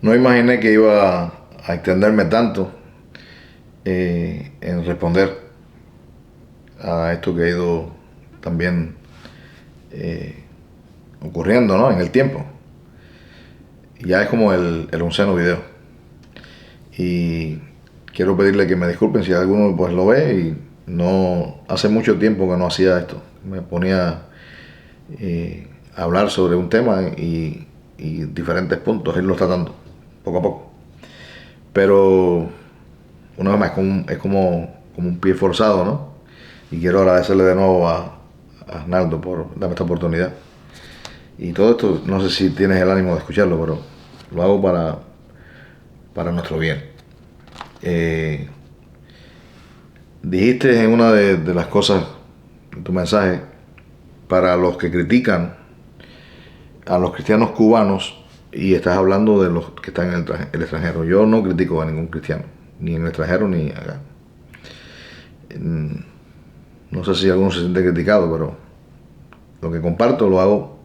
No imaginé que iba a extenderme tanto en responder a esto que ha ido también ocurriendo, ¿no?, en el tiempo. Ya es como el onceno video. Y quiero pedirle que me disculpen si alguno pues lo ve y no hace mucho tiempo que no hacía esto. Me ponía a hablar sobre un tema y diferentes puntos, irlos tratando poco a poco. Pero una vez más como un pie forzado, ¿no? Y quiero agradecerle de nuevo a Arnaldo por darme esta oportunidad. Y todo esto, no sé si tienes el ánimo de escucharlo, pero lo hago para nuestro bien. Dijiste en una de las cosas de tu mensaje, para los que critican a los cristianos cubanos, y estás hablando de los que están en el extranjero. Yo no critico a ningún cristiano, ni en el extranjero ni acá. No sé si alguno se siente criticado, pero lo que comparto lo hago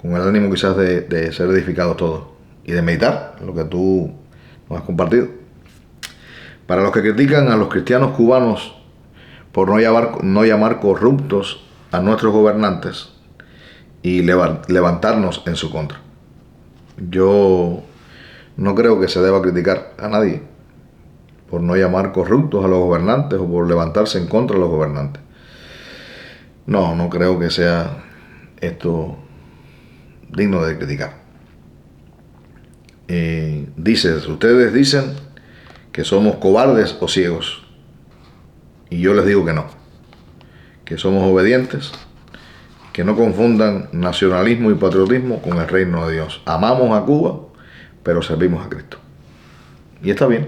con el ánimo quizás de ser edificados todos y de meditar lo que tú nos has compartido. Para los que critican a los cristianos cubanos por no llamar corruptos a nuestros gobernantes y levantarnos en su contra. Yo no creo que se deba criticar a nadie por no llamar corruptos a los gobernantes o por levantarse en contra de los gobernantes. No creo que sea esto digno de criticar. Ustedes dicen que somos cobardes o ciegos, y yo les digo que no, que somos obedientes, que no confundan nacionalismo y patriotismo con el reino de Dios. Amamos a Cuba, pero servimos a Cristo. Y está bien,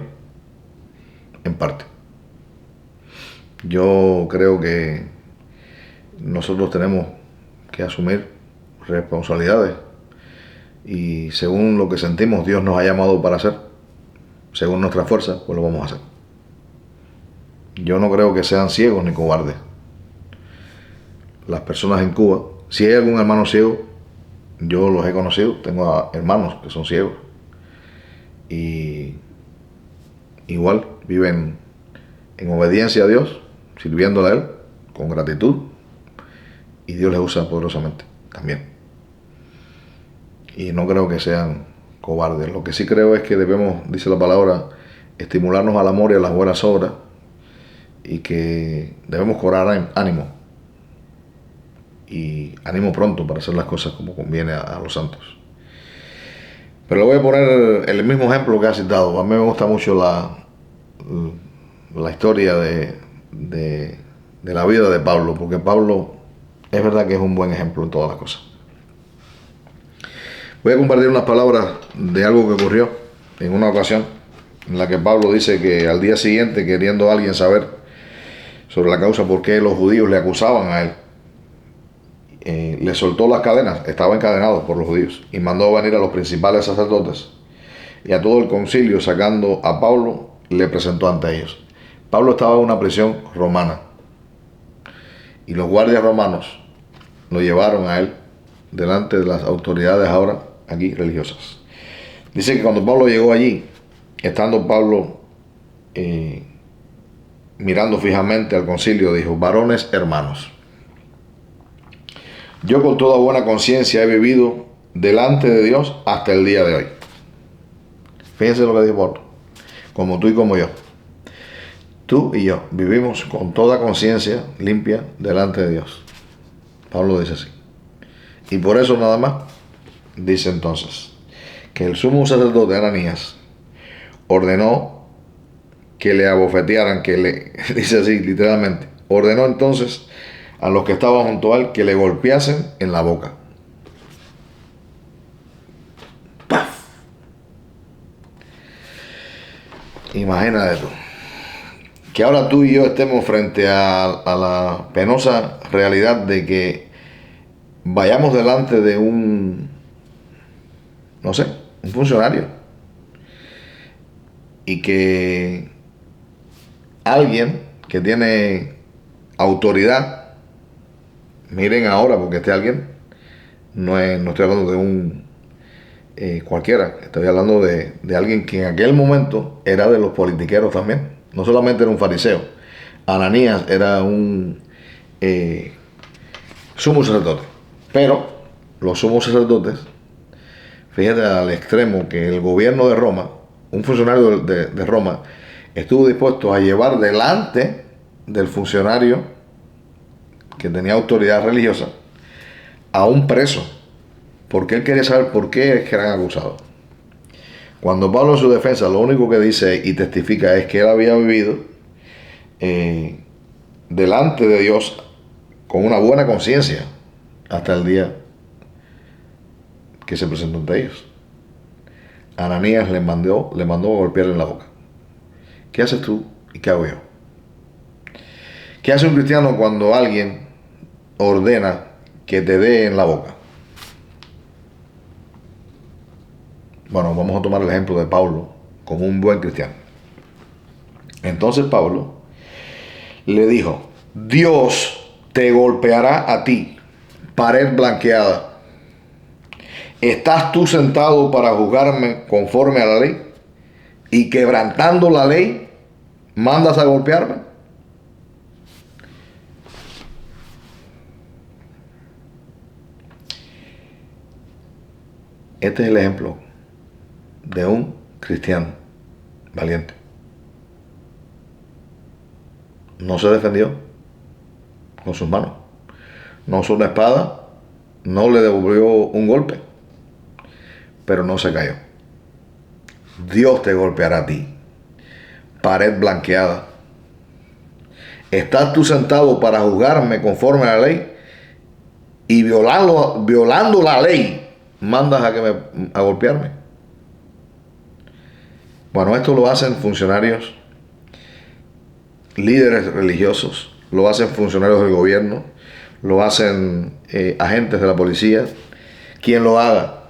en parte. Yo creo que nosotros tenemos que asumir responsabilidades y según lo que sentimos Dios nos ha llamado para hacer, según nuestra fuerza, pues lo vamos a hacer. Yo no creo que sean ciegos ni cobardes las personas en Cuba. Si hay algún hermano ciego, yo los he conocido, tengo hermanos que son ciegos y igual viven en obediencia a Dios, sirviéndole a Él con gratitud, y Dios les usa poderosamente también. Y no creo que sean cobardes. Lo que sí creo es que debemos, dice la palabra, estimularnos al amor y a las buenas obras, y que debemos cobrar ánimo y ánimo pronto para hacer las cosas como conviene a los santos. Pero le voy a poner el mismo ejemplo que ha citado. A mí me gusta mucho la historia de la vida de Pablo, porque Pablo es verdad que es un buen ejemplo en todas las cosas. Voy a compartir unas palabras de algo que ocurrió en una ocasión en la que Pablo dice que al día siguiente, queriendo alguien saber sobre la causa por qué los judíos le acusaban a él, le soltó las cadenas, estaba encadenado por los judíos, y mandó a venir a los principales sacerdotes y a todo el concilio, sacando a Pablo, le presentó ante ellos. Pablo estaba en una prisión romana y los guardias romanos lo llevaron a él delante de las autoridades ahora aquí religiosas. Dice que cuando Pablo llegó allí, estando Pablo mirando fijamente al concilio, dijo: varones hermanos, yo con toda buena conciencia he vivido delante de Dios hasta el día de hoy. Fíjense lo que dijo Pablo. Como tú y como yo. Tú y yo vivimos con toda conciencia limpia delante de Dios. Pablo dice así. Y por eso nada más, dice entonces, que el sumo sacerdote Ananías ordenó que le abofetearan, dice así literalmente, ordenó entonces a los que estaban junto a él que le golpeasen en la boca. ¡Paf! Imagínate tú, que ahora tú y yo estemos frente a la penosa realidad de que vayamos delante de un funcionario, y que alguien que tiene autoridad, miren ahora, porque este alguien no estoy hablando de un cualquiera. Estoy hablando de alguien que en aquel momento era de los politiqueros también. No solamente era un fariseo. Ananías era un sumo sacerdote. Pero los sumos sacerdotes, fíjate al extremo que el gobierno de Roma, un funcionario de Roma, estuvo dispuesto a llevar delante del funcionario que tenía autoridad religiosa a un preso, porque él quería saber por qué es que eran acusados. Cuando Pablo en su defensa lo único que dice y testifica es que él había vivido delante de Dios con una buena conciencia hasta el día que se presentó ante ellos. Ananías le mandó a golpearle en la boca. ¿Qué haces tú y qué hago yo? ¿Qué hace un cristiano cuando alguien ordena que te dé en la boca? Bueno, vamos a tomar el ejemplo de Pablo como un buen cristiano. Entonces Pablo le dijo: Dios te golpeará a ti, pared blanqueada. ¿Estás tú sentado para juzgarme conforme a la ley? Y quebrantando la ley, ¿mandas a golpearme? Este es el ejemplo de un cristiano valiente. No se defendió con sus manos. No usó una espada, no le devolvió un golpe, pero no se cayó. Dios te golpeará a ti, pared blanqueada. ¿Estás tú sentado para juzgarme conforme a la ley? Y violando la ley, mandas a golpearme. Bueno, esto lo hacen funcionarios, líderes religiosos, lo hacen funcionarios del gobierno, lo hacen agentes de la policía. Quien lo haga,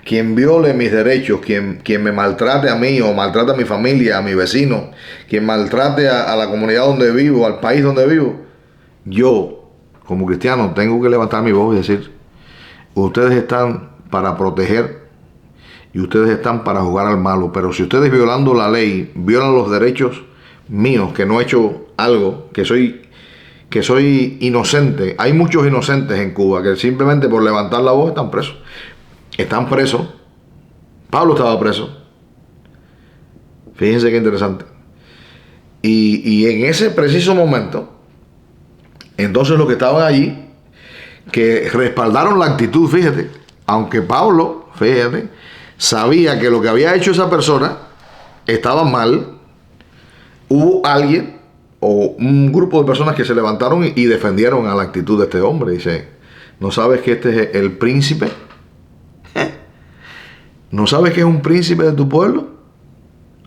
quien viole mis derechos, quien me maltrate a mí o maltrate a mi familia, a mi vecino, quien maltrate a la comunidad donde vivo, al país donde vivo, yo, como cristiano, tengo que levantar mi voz y decir: ustedes están para proteger y ustedes están para jugar al malo, pero si ustedes violando la ley, violan los derechos míos, que no he hecho algo, que soy inocente. Hay muchos inocentes en Cuba que simplemente por levantar la voz están presos. Están presos. Pablo estaba preso. Fíjense qué interesante. Y en ese preciso momento, entonces los que estaban allí, que respaldaron la actitud, fíjate, aunque Pablo, fíjate, sabía que lo que había hecho esa persona estaba mal, hubo alguien o un grupo de personas que se levantaron y defendieron a la actitud de este hombre. Dice: ¿no sabes que este es el príncipe? ¿No sabes que es un príncipe de tu pueblo?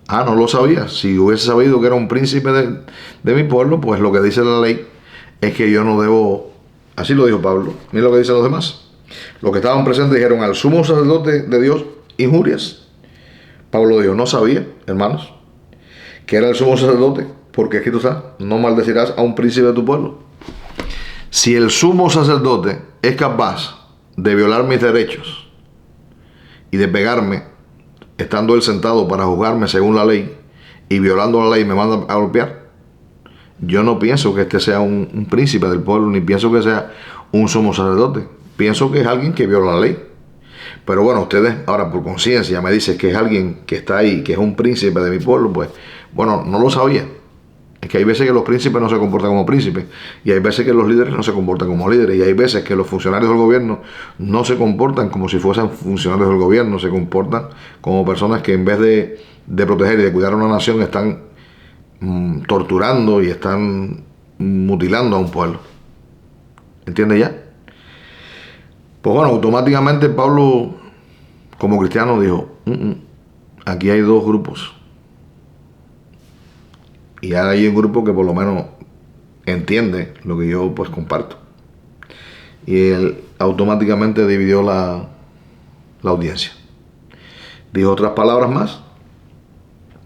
Ah, no lo sabía. Si hubiese sabido que era un príncipe de mi pueblo, pues lo que dice la ley es que yo no debo. Así lo dijo Pablo. Mira lo que dicen los demás. Los que estaban presentes dijeron: al sumo sacerdote de Dios injurias. Pablo dijo: no sabía, hermanos, que era el sumo sacerdote, porque escrito está: no maldecirás a un príncipe de tu pueblo. Si el sumo sacerdote es capaz de violar mis derechos y de pegarme, estando él sentado para juzgarme según la ley, y violando la ley me manda a golpear, yo no pienso que este sea un príncipe del pueblo, ni pienso que sea un sumo sacerdote. Pienso que es alguien que viola la ley. Pero bueno, ustedes ahora por conciencia me dicen que es alguien que está ahí, que es un príncipe de mi pueblo. Pues bueno, no lo sabía. Es que hay veces que los príncipes no se comportan como príncipes, y hay veces que los líderes no se comportan como líderes, y hay veces que los funcionarios del gobierno no se comportan como si fuesen funcionarios del gobierno, se comportan como personas que en vez de proteger y de cuidar a una nación están torturando y están mutilando a un pueblo. ¿Entiendes ya? Pues bueno, automáticamente Pablo, como cristiano, dijo: aquí hay dos grupos. Y hay un grupo que por lo menos entiende lo que yo pues comparto. Y él automáticamente dividió la audiencia. Dijo otras palabras más.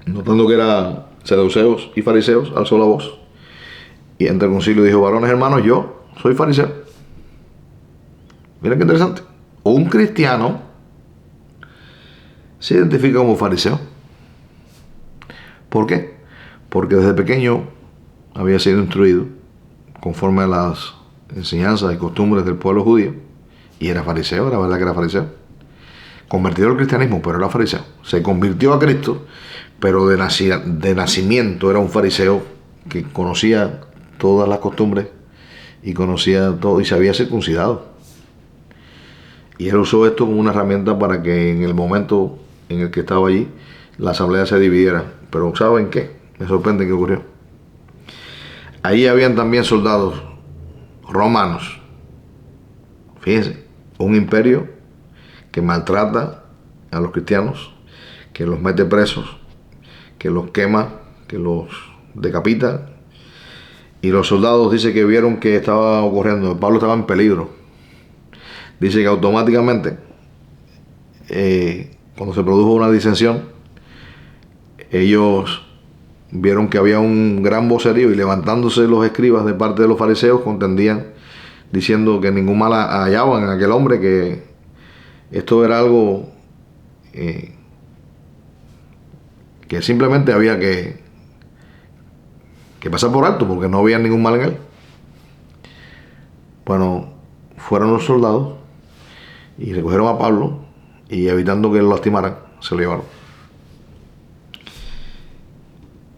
Notando que eran saduceos y fariseos, alzó la voz. Y entre el concilio dijo: varones hermanos, yo soy fariseo. Miren qué interesante. o un cristiano se identifica como fariseo. ¿Por qué? Porque desde pequeño había sido instruido conforme a las enseñanzas y costumbres del pueblo judío y era fariseo, era verdad que era fariseo. Convertido al cristianismo, pero era fariseo. Se convirtió a Cristo, pero de nacimiento era un fariseo que conocía todas las costumbres y conocía todo y se había circuncidado. Y él usó esto como una herramienta para que en el momento en el que estaba allí la asamblea se dividiera. Pero ¿saben qué? Me sorprende que ocurrió. Ahí habían también soldados romanos. Fíjense, un imperio que maltrata a los cristianos, que los mete presos, que los quema, que los decapita. Y los soldados dice que vieron que estaba ocurriendo, Pablo estaba en peligro. Dice que automáticamente, cuando se produjo una disensión, ellos vieron que había un gran vocerío y levantándose los escribas de parte de los fariseos contendían diciendo que ningún mal hallaban en aquel hombre, que esto era algo que simplemente había que pasar por alto porque no había ningún mal en él. Bueno, fueron los soldados y recogieron a Pablo y evitando que lo lastimaran, se lo llevaron.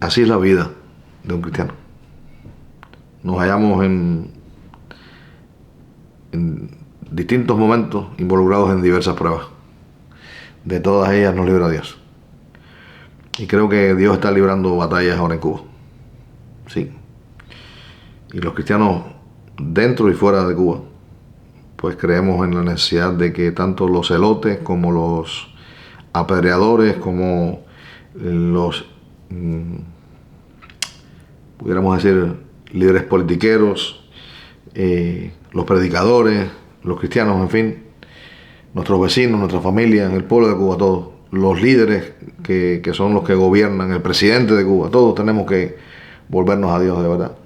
Así es la vida de un cristiano. Nos hallamos en distintos momentos involucrados en diversas pruebas. De todas ellas nos libra Dios. Y creo que Dios está librando batallas ahora en Cuba. Sí. Y los cristianos dentro y fuera de Cuba, pues creemos en la necesidad de que tanto los celotes como los apedreadores, como los, pudiéramos decir, líderes politiqueros, los predicadores, los cristianos, en fin, nuestros vecinos, nuestra familia, el pueblo de Cuba, todos, los líderes que son los que gobiernan, el presidente de Cuba, todos tenemos que volvernos a Dios de verdad.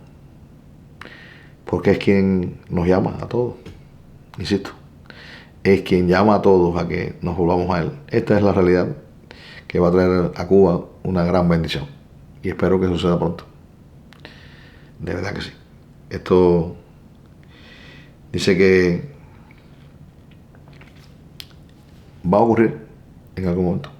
Porque es quien nos llama a todos, insisto, es quien llama a todos a que nos volvamos a Él. Esta es la realidad que va a traer a Cuba una gran bendición y espero que suceda pronto. De verdad que sí. Esto dice que va a ocurrir en algún momento.